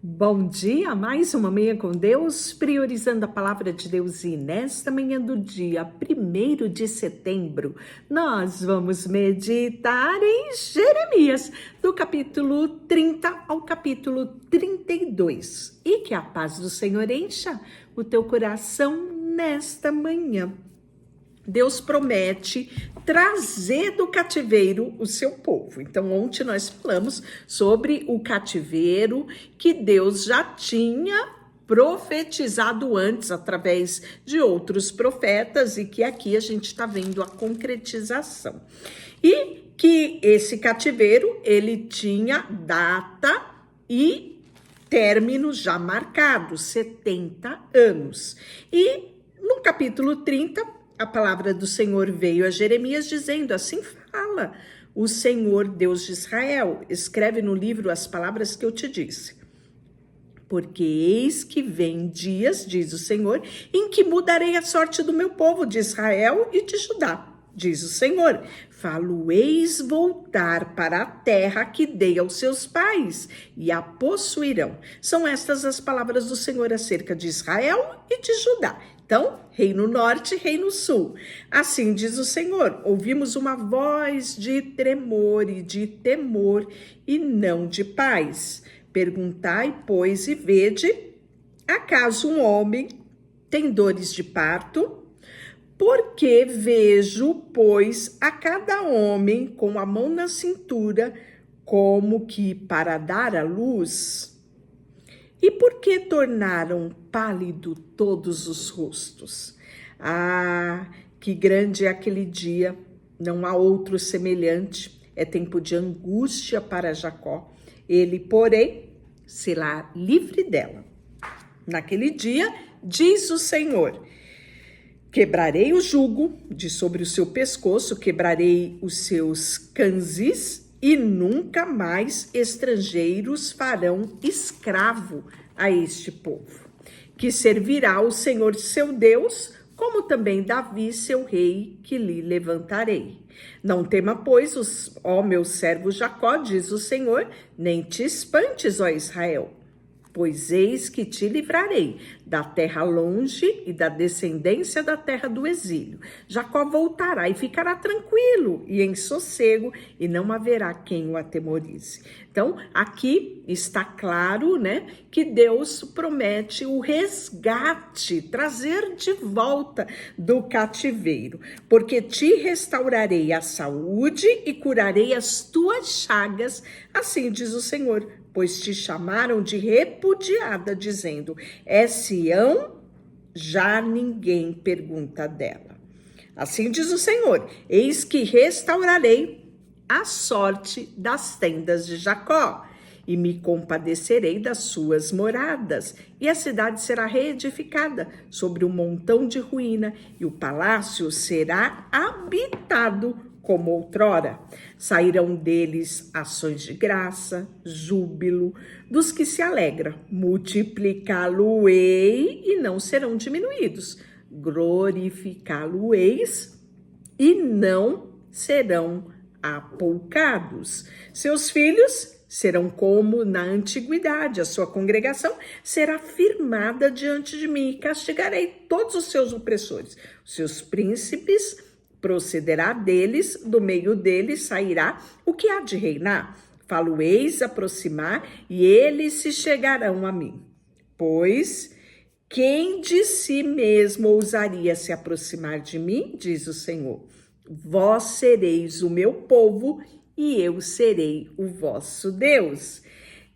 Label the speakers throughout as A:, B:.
A: Bom dia, mais uma manhã com Deus, priorizando a palavra de Deus, e nesta manhã do dia 1º de setembro, nós vamos meditar em Jeremias, do capítulo 30 ao capítulo 32. E que a paz do Senhor encha o teu coração nesta manhã. Deus promete trazer do cativeiro o seu povo. Então, ontem nós falamos sobre o cativeiro que Deus já tinha profetizado antes através de outros profetas e que aqui a gente está vendo a concretização. E que esse cativeiro, ele tinha data e término já marcado, 70 anos. E no capítulo 30, a palavra do Senhor veio a Jeremias dizendo: assim fala o Senhor Deus de Israel, escreve no livro as palavras que eu te disse. Porque eis que vem dias, diz o Senhor, em que mudarei a sorte do meu povo de Israel e de Judá, diz o Senhor. Falo-eis voltar para a terra que dei aos seus pais, e a possuirão. São estas as palavras do Senhor acerca de Israel e de Judá. Então, reino norte, reino sul. Assim diz o Senhor: ouvimos uma voz de tremor e de temor, e não de paz. Perguntai, pois, e vede, acaso um homem tem dores de parto? Porque vejo, pois, a cada homem com a mão na cintura, como que para dar à luz. E por que tornaram pálido todos os rostos? Ah, que grande é aquele dia, não há outro semelhante, é tempo de angústia para Jacó. Ele, porém, será livre dela. Naquele dia, diz o Senhor: quebrarei o jugo de sobre o seu pescoço, quebrarei os seus canzis, e nunca mais estrangeiros farão escravo a este povo, que servirá o Senhor seu Deus, como também Davi seu rei, que lhe levantarei. Não tema, pois, ó meu servo Jacó, diz o Senhor, nem te espantes, ó Israel, pois eis que te livrarei da terra longe e da descendência da terra do exílio. Jacó voltará e ficará tranquilo e em sossego, e não haverá quem o atemorize. Então, aqui está claro, né, que Deus promete o resgate, trazer de volta do cativeiro, porque te restaurarei a saúde e curarei as tuas chagas, assim diz o Senhor, pois te chamaram de repudiada, dizendo: é Sião, já ninguém pergunta dela. Assim diz o Senhor: eis que restaurarei a sorte das tendas de Jacó, e me compadecerei das suas moradas, e a cidade será reedificada sobre um montão de ruína, e o palácio será habitado como outrora. Sairão deles ações de graça, júbilo, dos que se alegram. Multiplicá-lo-ei e não serão diminuídos. Glorificá-lo-eis e não serão apoucados. Seus filhos serão como na antiguidade, a sua congregação será firmada diante de mim, e castigarei todos os seus opressores. Os seus príncipes procederá deles, do meio deles sairá o que há de reinar. Falo-eis aproximar, e eles se chegarão a mim. Pois quem de si mesmo ousaria se aproximar de mim, diz o Senhor. Vós sereis o meu povo, e eu serei o vosso Deus.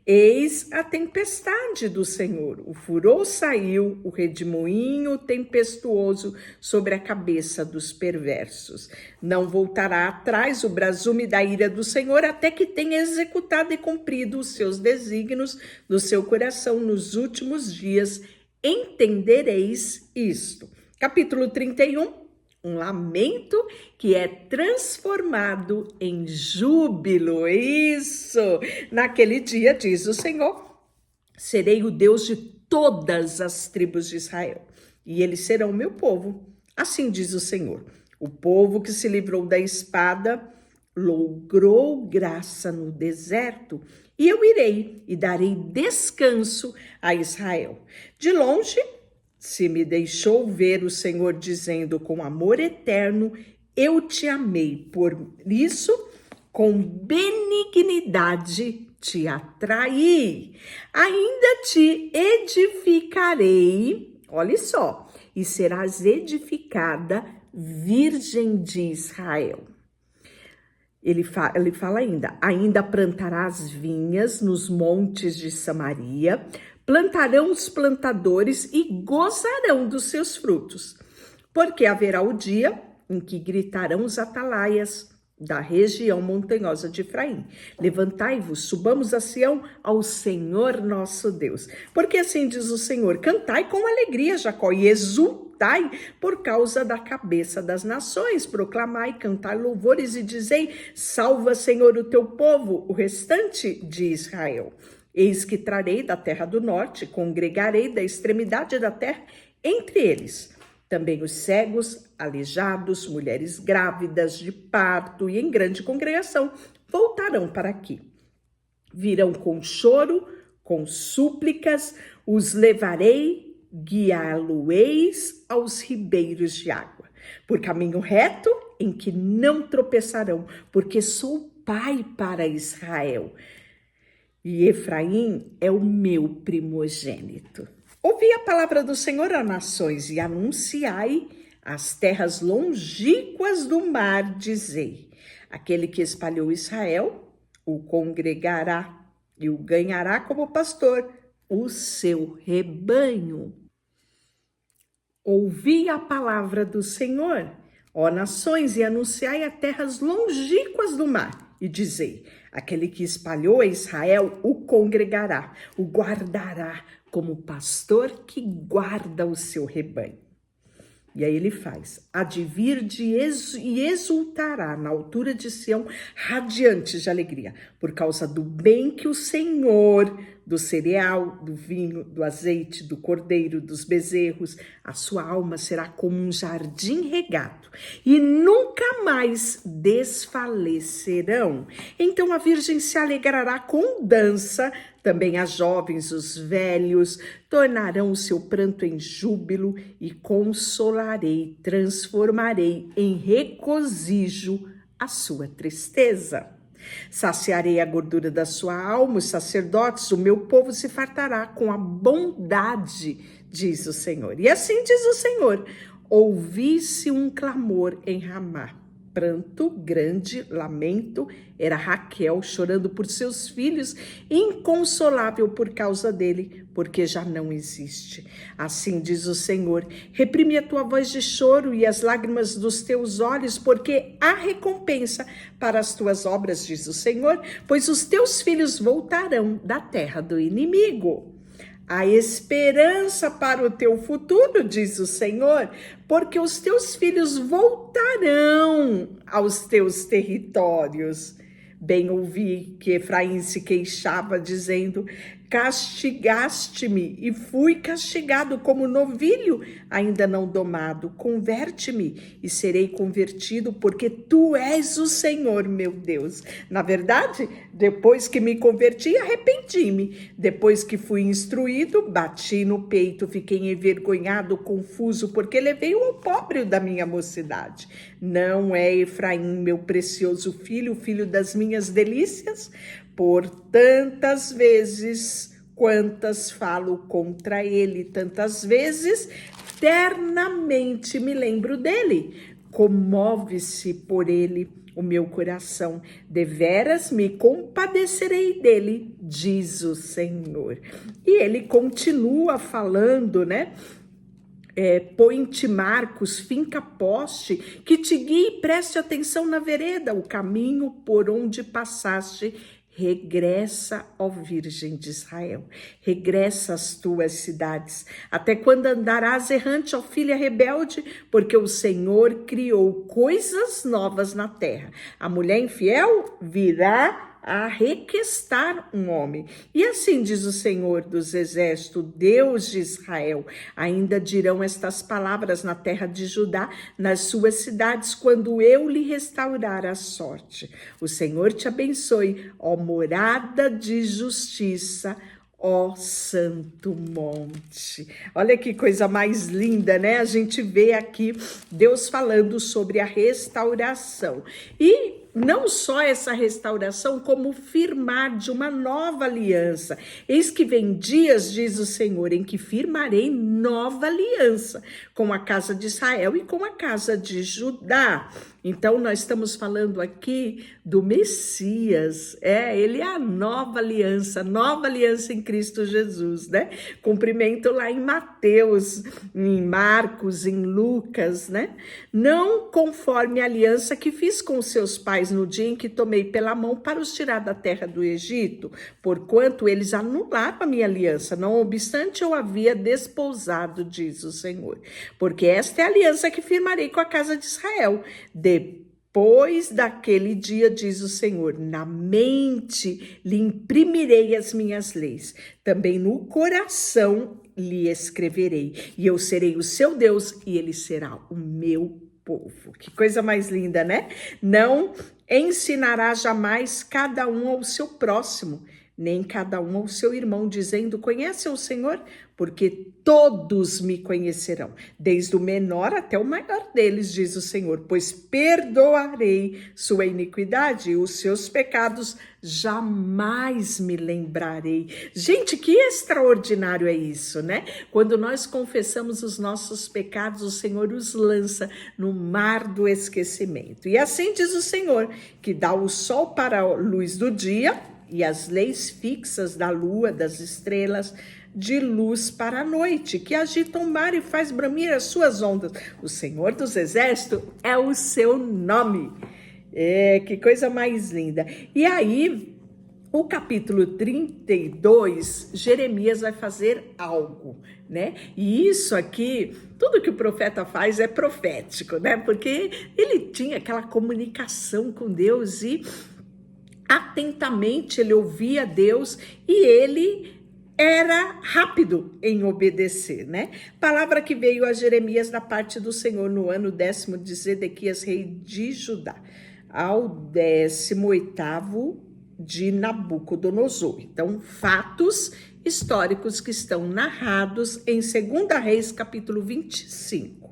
A: Eis a tempestade do Senhor, o furor saiu, o redemoinho tempestuoso sobre a cabeça dos perversos. Não voltará atrás o brasume da ira do Senhor, até que tenha executado e cumprido os seus desígnios do seu coração nos últimos dias. Entendereis isto. Capítulo 31. Um lamento que é transformado em júbilo. Isso! Naquele dia, diz o Senhor, serei o Deus de todas as tribos de Israel, e eles serão o meu povo. Assim diz o Senhor. O povo que se livrou da espada logrou graça no deserto, e eu irei e darei descanso a Israel. De longe, se me deixou ver o Senhor dizendo com amor eterno, eu te amei, por isso, com benignidade te atraí, ainda te edificarei, olha só, e serás edificada, Virgem de Israel. Ele fala ainda plantarás vinhas nos montes de Samaria, plantarão os plantadores e gozarão dos seus frutos, porque haverá o dia em que gritarão os atalaias da região montanhosa de Efraim. Levantai-vos, subamos a Sião, ao Senhor nosso Deus. Porque assim diz o Senhor, cantai com alegria, Jacó, e exultai por causa da cabeça das nações. Proclamai, cantai louvores e dizei, salva, Senhor, o teu povo, o restante de Israel. Eis que trarei da terra do norte, congregarei da extremidade da terra entre eles. Também os cegos, aleijados, mulheres grávidas de parto e em grande congregação voltarão para aqui. Virão com choro, com súplicas, os levarei, guiá-lo-eis aos ribeiros de água, por caminho reto em que não tropeçarão, porque sou pai para Israel. E Efraim é o meu primogênito. Ouvi a palavra do Senhor a nações e anunciai as terras longínquas do mar, dizei. Aquele que espalhou Israel o congregará e o ganhará como pastor, o seu rebanho. Ouvi a palavra do Senhor, ó nações, e anunciai as terras longínquas do mar, e dizei. Aquele que espalhou a Israel o congregará, o guardará, como pastor que guarda o seu rebanho. E aí ele faz, há de vir e exultará na altura de Sião, radiante de alegria, por causa do bem que o Senhor, do cereal, do vinho, do azeite, do cordeiro, dos bezerros, a sua alma será como um jardim regado, e nunca mais desfalecerão. Então a virgem se alegrará com dança, também as jovens, os velhos, tornarão o seu pranto em júbilo e consolarei, transformarei em regozijo a sua tristeza. Saciarei a gordura da sua alma, os sacerdotes, o meu povo se fartará com a bondade, diz o Senhor. E assim diz o Senhor, ouvi-se um clamor em Ramá. Pranto, grande lamento, era Raquel chorando por seus filhos, inconsolável por causa dele, porque já não existe. Assim diz o Senhor, reprime a tua voz de choro e as lágrimas dos teus olhos, porque há recompensa para as tuas obras, diz o Senhor, pois os teus filhos voltarão da terra do inimigo. Há esperança para o teu futuro, diz o Senhor, porque os teus filhos voltarão aos teus territórios. Bem ouvi que Efraim se queixava, dizendo, castigaste-me e fui castigado como novilho, ainda não domado. Converte-me e serei convertido, porque tu és o Senhor, meu Deus. Na verdade, depois que me converti, arrependi-me. Depois que fui instruído, bati no peito, fiquei envergonhado, confuso, porque levei o opróbrio da minha mocidade. Não é Efraim, meu precioso filho, filho das minhas delícias? Por tantas vezes quantas falo contra ele, tantas vezes ternamente me lembro dele. Comove-se por ele o meu coração, deveras me compadecerei dele, diz o Senhor. E ele continua falando, né? Põe-te marcos, finca poste, que te guie e preste atenção na vereda, o caminho por onde passaste. Regressa, ó Virgem de Israel, regressa às tuas cidades. Até quando andarás errante, ó filha rebelde? Porque o Senhor criou coisas novas na terra. A mulher infiel virá a requestar um homem. E assim diz o Senhor dos Exércitos, Deus de Israel: ainda dirão estas palavras na terra de Judá, nas suas cidades, quando eu lhe restaurar a sorte. O Senhor te abençoe, ó morada de justiça, ó santo monte. Olha que coisa mais linda, né? A gente vê aqui Deus falando sobre a restauração. E não só essa restauração, como firmar de uma nova aliança. Eis que vem dias, diz o Senhor, em que firmarei nova aliança com a casa de Israel e com a casa de Judá. Então, nós estamos falando aqui do Messias, ele é a nova aliança em Cristo Jesus, né? Cumprimento lá em Mateus, em Marcos, em Lucas, né? Não conforme a aliança que fiz com seus pais no dia em que tomei pela mão para os tirar da terra do Egito, porquanto eles anularam a minha aliança, não obstante eu havia desposado, diz o Senhor. Porque esta é a aliança que firmarei com a casa de Israel, depois daquele dia, diz o Senhor, na mente lhe imprimirei as minhas leis, também no coração lhe escreverei, e eu serei o seu Deus, e ele será o meu povo. Que coisa mais linda, né? Não ensinará jamais cada um ao seu próximo, nem cada um ao seu irmão, dizendo: conhece o Senhor? Porque todos me conhecerão, desde o menor até o maior deles, diz o Senhor, pois perdoarei sua iniquidade e os seus pecados jamais me lembrarei. Gente, que extraordinário é isso, né? Quando nós confessamos os nossos pecados, o Senhor os lança no mar do esquecimento. E assim diz o Senhor, que dá o sol para a luz do dia e as leis fixas da lua, das estrelas, de luz para a noite, que agita o mar e faz bramir as suas ondas. O Senhor dos Exércitos é o seu nome. Que coisa mais linda. E aí, o capítulo 32, Jeremias vai fazer algo, né? E isso aqui, tudo que o profeta faz é profético, né? Porque ele tinha aquela comunicação com Deus e atentamente ele ouvia Deus e ele era rápido em obedecer, né? Palavra que veio a Jeremias da parte do Senhor no ano 10º de Zedequias, rei de Judá, ao 18º de Nabucodonosor. Então, fatos históricos que estão narrados em 2 Reis, capítulo 25.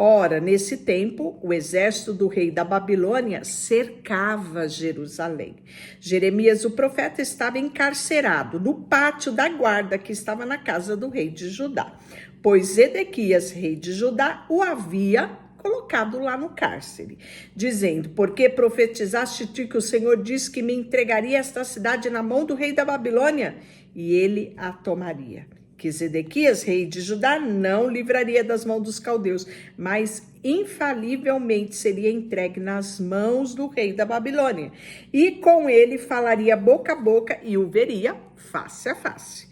A: Ora, nesse tempo, o exército do rei da Babilônia cercava Jerusalém. Jeremias, o profeta, estava encarcerado no pátio da guarda que estava na casa do rei de Judá, pois Zedequias, rei de Judá, o havia colocado lá no cárcere, dizendo: porque profetizaste tu que o Senhor disse que me entregaria esta cidade na mão do rei da Babilônia, e ele a tomaria. Que Zedequias, rei de Judá, não livraria das mãos dos caldeus, mas infalivelmente seria entregue nas mãos do rei da Babilônia. E com ele falaria boca a boca e o veria face a face.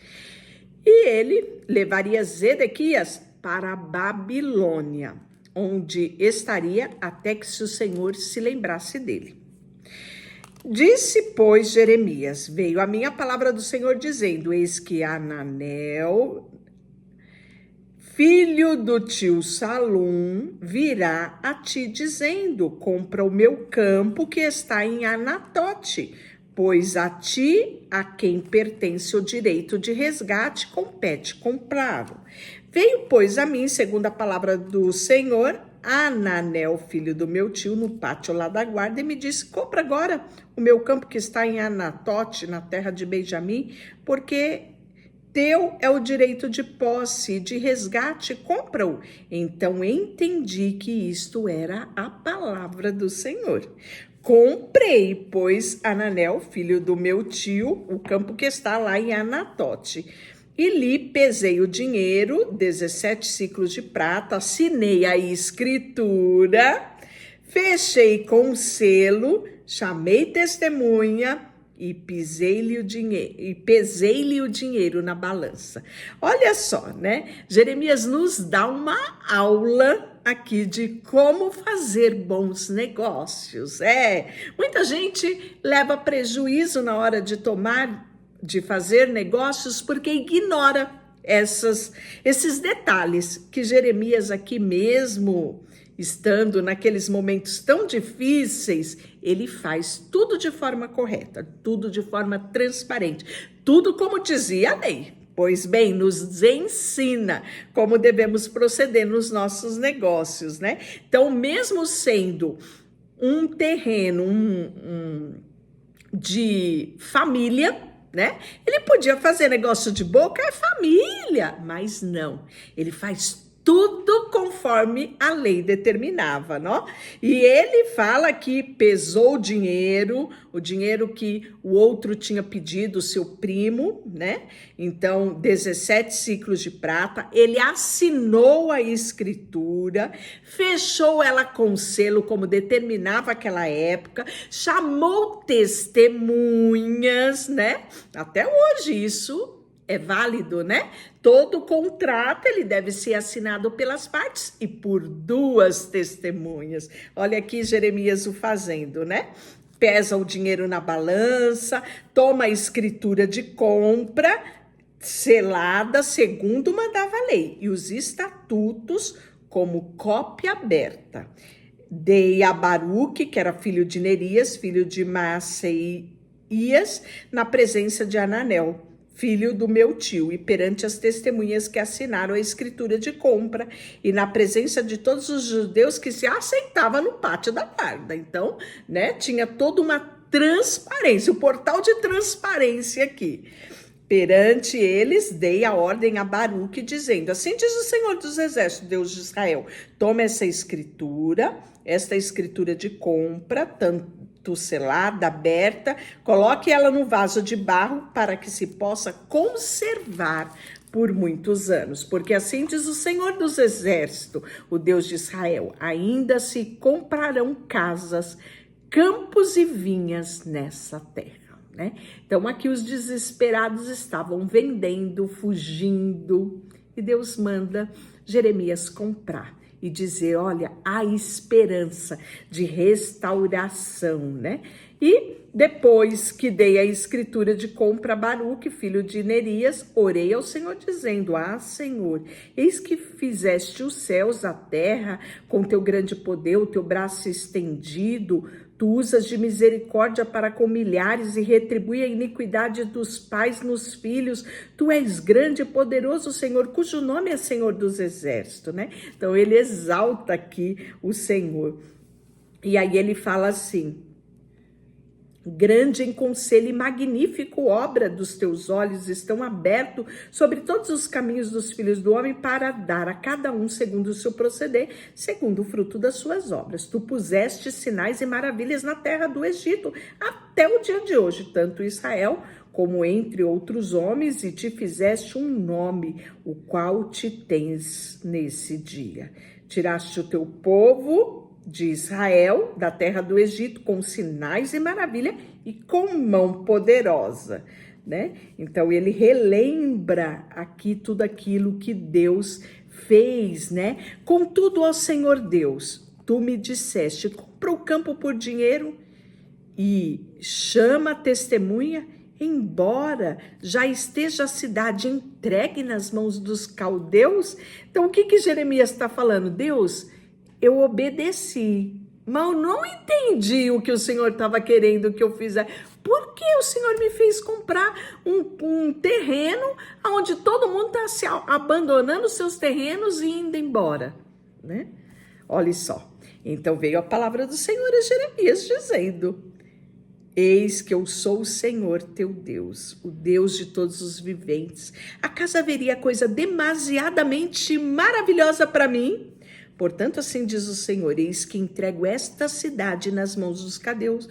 A: E ele levaria Zedequias para a Babilônia, onde estaria até que o Senhor se lembrasse dele. Disse, pois, Jeremias: veio a minha palavra do Senhor, dizendo: eis que Ananel, filho do tio Salum, virá a ti, dizendo: compra o meu campo que está em Anatote, pois a ti, a quem pertence o direito de resgate, compete comprá-lo. Veio, pois, a mim, segundo a palavra do Senhor, Ananel, filho do meu tio, no pátio lá da guarda, e me disse: compra agora o meu campo que está em Anatote, na terra de Benjamim, porque teu é o direito de posse e de resgate, compra-o. Então entendi que isto era a palavra do Senhor. Comprei, pois, Ananel, filho do meu tio, o campo que está lá em Anatote. E lhe pesei o dinheiro, 17 ciclos de prata, assinei a escritura, fechei com selo, chamei testemunha e pesei-lhe o dinheiro na balança. Olha só, né? Jeremias nos dá uma aula aqui de como fazer bons negócios. Muita gente leva prejuízo na hora de fazer negócios porque ignora esses detalhes que Jeremias aqui mesmo, estando naqueles momentos tão difíceis, ele faz tudo de forma correta, tudo de forma transparente, tudo como dizia a lei. Pois bem, nos ensina como devemos proceder nos nossos negócios, né? Então, mesmo sendo um terreno de família, né? Ele podia fazer negócio de boca, é família, mas não. Ele faz tudo conforme a lei determinava, não? E ele fala que pesou o dinheiro que o outro tinha pedido, o seu primo, né? Então, 17 ciclos de prata, ele assinou a escritura, fechou ela com selo, como determinava aquela época, chamou testemunhas, né? Até hoje isso é válido, né? Todo contrato, ele deve ser assinado pelas partes e por duas testemunhas. Olha aqui Jeremias o fazendo, né? Pesa o dinheiro na balança, toma a escritura de compra, selada segundo mandava a lei, e os estatutos como cópia aberta. Dei a Baruque, que era filho de Nerias, filho de Maaseias, na presença de Ananel, filho do meu tio, e perante as testemunhas que assinaram a escritura de compra, e na presença de todos os judeus que se aceitavam no pátio da guarda. Então, né, tinha toda uma transparência, o portal de transparência aqui. Perante eles, dei a ordem a Baruque, dizendo: assim diz o Senhor dos Exércitos, Deus de Israel, toma esta escritura de compra, tanto selada, aberta, coloque ela no vaso de barro para que se possa conservar por muitos anos, porque assim diz o Senhor dos Exércitos, o Deus de Israel, ainda se comprarão casas, campos e vinhas nessa terra, né? Então aqui os desesperados estavam vendendo, fugindo, e Deus manda Jeremias comprar e dizer: olha, há esperança de restauração, né? E depois que dei a escritura de compra a Baruque, filho de Nerias, orei ao Senhor dizendo: ah, Senhor, eis que fizeste os céus, a terra, com teu grande poder, o teu braço estendido, tu usas de misericórdia para com milhares e retribui a iniquidade dos pais nos filhos. Tu és grande e poderoso, Senhor, cujo nome é Senhor dos Exércitos, né? Então ele exalta aqui o Senhor. E aí ele fala assim: grande em conselho e magnífico obra dos teus olhos estão abertos sobre todos os caminhos dos filhos do homem para dar a cada um segundo o seu proceder, segundo o fruto das suas obras. Tu puseste sinais e maravilhas na terra do Egito até o dia de hoje, tanto Israel como entre outros homens, e te fizeste um nome, o qual te tens nesse dia. Tiraste o teu povo de Israel, da terra do Egito, com sinais e maravilha e com mão poderosa, né? Então ele relembra aqui tudo aquilo que Deus fez, né? Contudo, ó Senhor Deus, tu me disseste: compra o campo por dinheiro e chama a testemunha, embora já esteja a cidade entregue nas mãos dos caldeus. Então o que Jeremias está falando? Deus, eu obedeci, mas eu não entendi o que o Senhor estava querendo que eu fizesse. Por que o Senhor me fez comprar um terreno onde todo mundo está se abandonando seus terrenos e indo embora, né? Olha só. Então veio a palavra do Senhor a Jeremias dizendo: eis que eu sou o Senhor teu Deus, o Deus de todos os viventes. Acaso haveria coisa demasiadamente maravilhosa para mim? Portanto, assim diz o Senhor: eis que entrego esta cidade nas mãos dos caldeus,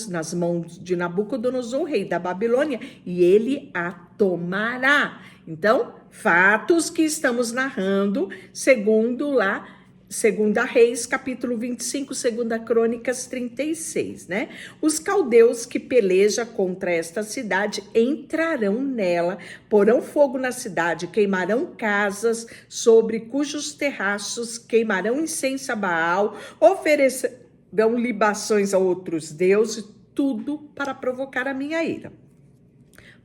A: nas mãos de Nabucodonosor, rei da Babilônia, e ele a tomará. Então, fatos que estamos narrando, segundo lá Segunda Reis, capítulo 25, Segunda Crônicas 36, né? Os caldeus que pelejam contra esta cidade entrarão nela, porão fogo na cidade, queimarão casas sobre cujos terraços queimarão incenso a Baal, oferecerão libações a outros deuses, tudo para provocar a minha ira.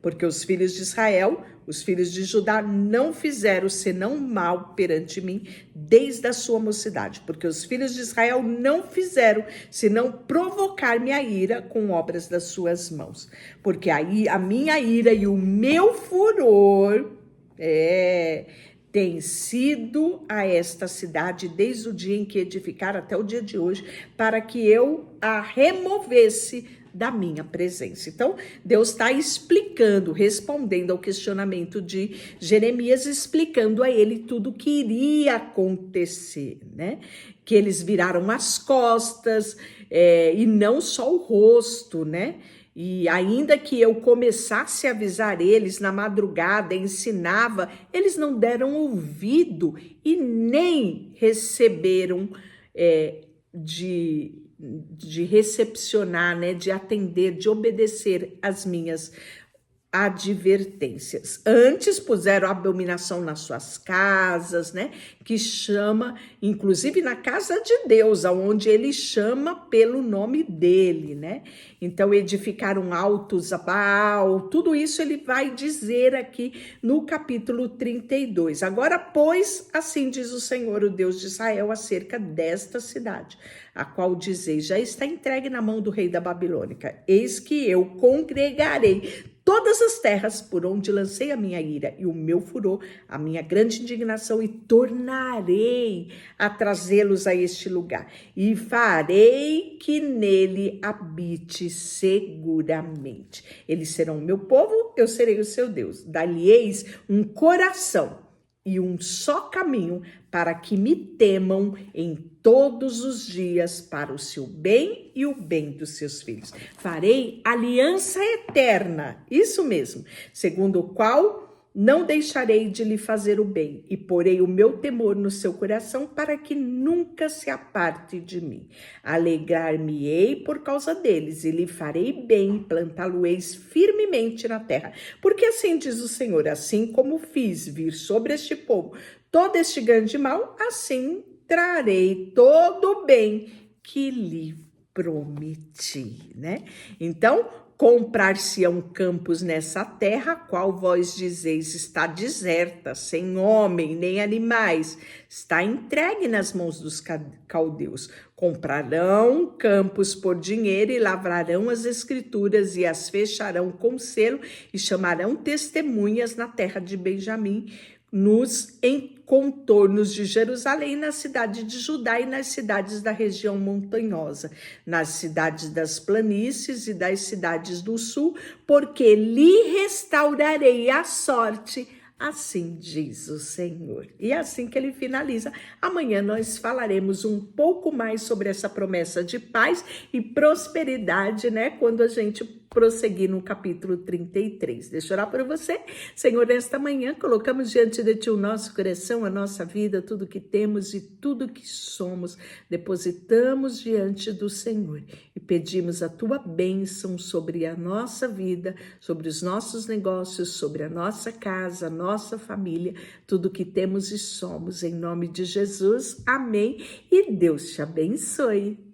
A: Porque os filhos de Israel, os filhos de Judá, não fizeram senão mal perante mim desde a sua mocidade. Porque os filhos de Israel não fizeram senão provocar minha ira com obras das suas mãos. Porque aí a minha ira e o meu furor tem sido a esta cidade desde o dia em que edificaram até o dia de hoje, para que eu a removesse da minha presença. Então, Deus está explicando, respondendo ao questionamento de Jeremias, explicando a ele tudo o que iria acontecer, né? Que eles viraram as costas, e não só o rosto, né? E ainda que eu começasse a avisar eles na madrugada, ensinava, eles não deram ouvido e nem receberam de recepcionar, né, de atender, de obedecer às minhas advertências. Antes puseram abominação nas suas casas, né? Que chama, inclusive na casa de Deus, aonde ele chama pelo nome dele, né? Então edificaram altos a Baal, tudo isso ele vai dizer aqui no capítulo 32. Agora, pois, assim diz o Senhor, o Deus de Israel, acerca desta cidade, a qual dizeis, já está entregue na mão do rei da Babilônica. Eis que eu congregarei todas as terras por onde lancei a minha ira e o meu furor, a minha grande indignação, e tornarei a trazê-los a este lugar, e farei que nele habite seguramente. Eles serão o meu povo, eu serei o seu Deus. Dar-lhe-eis um coração e um só caminho, para que me temam em todos os dias, para o seu bem e o bem dos seus filhos. Farei aliança eterna, isso mesmo, segundo o qual não deixarei de lhe fazer o bem, e porei o meu temor no seu coração, para que nunca se aparte de mim. Alegrar-me-ei por causa deles, e lhe farei bem, e plantá-lo-eis firmemente na terra. Porque assim diz o Senhor, assim como fiz vir sobre este povo todo este grande mal, assim trarei todo o bem que lhe prometi, né? Então, comprar-se-ão campos nessa terra, qual vós dizeis está deserta, sem homem nem animais, está entregue nas mãos dos caldeus. Comprarão campos por dinheiro e lavrarão as escrituras e as fecharão com selo e chamarão testemunhas na terra de Benjamim, nos contornos de Jerusalém, na cidade de Judá e nas cidades da região montanhosa, nas cidades das planícies e das cidades do sul, porque lhe restaurarei a sorte, assim diz o Senhor. E assim que ele finaliza, amanhã nós falaremos um pouco mais sobre essa promessa de paz e prosperidade, né? Quando a gente prosseguir no capítulo 33. Deixa eu orar por você. Senhor, nesta manhã colocamos diante de Ti o nosso coração, a nossa vida, tudo que temos e tudo que somos. Depositamos diante do Senhor e pedimos a Tua bênção sobre a nossa vida, sobre os nossos negócios, sobre a nossa casa, a nossa família, tudo que temos e somos. Em nome de Jesus, amém. E Deus te abençoe.